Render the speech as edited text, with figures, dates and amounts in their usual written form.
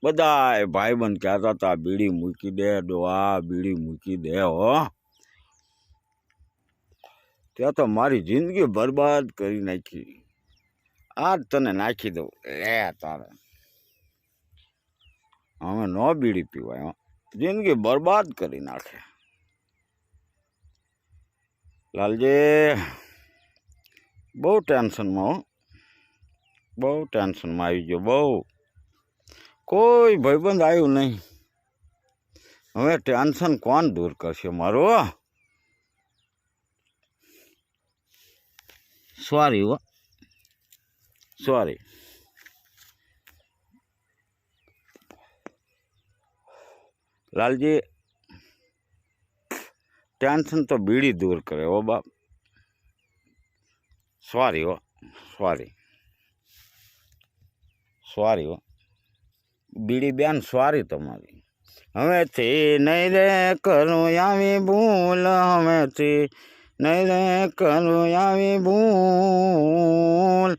બધાય ભાઈબંધ કહેતા હતા બીડી મૂકી દે ડોહા, બીડી મૂકી દે હો. ત્યાં તો મારી જિંદગી બરબાદ કરી નાખી. આજ તને નાખી દઉં લે તારે. હવે નો બીડી પીવાય, જિંદગી બરબાદ કરી નાખે. લાલજી બહુ ટેન્શનમાં હો, બહુ ટેન્શનમાં આવી ગયો બહુ. કોઈ ભાઈબંધ આવ્યું નહીં. હવે ટેન્શન કોણ દૂર કરશે મારું? સોરી હો, સોરી. લાલજી ટેન્શન તો બીડી દૂર કરે હો બાપ. સોરી હો, સોરી, સોરી હો બીડી બેન, સોરી તમારી. હવેથી નહીં રે કરું આવી ભૂલ, હવેથી નહીં રે કરું આવી ભૂલ.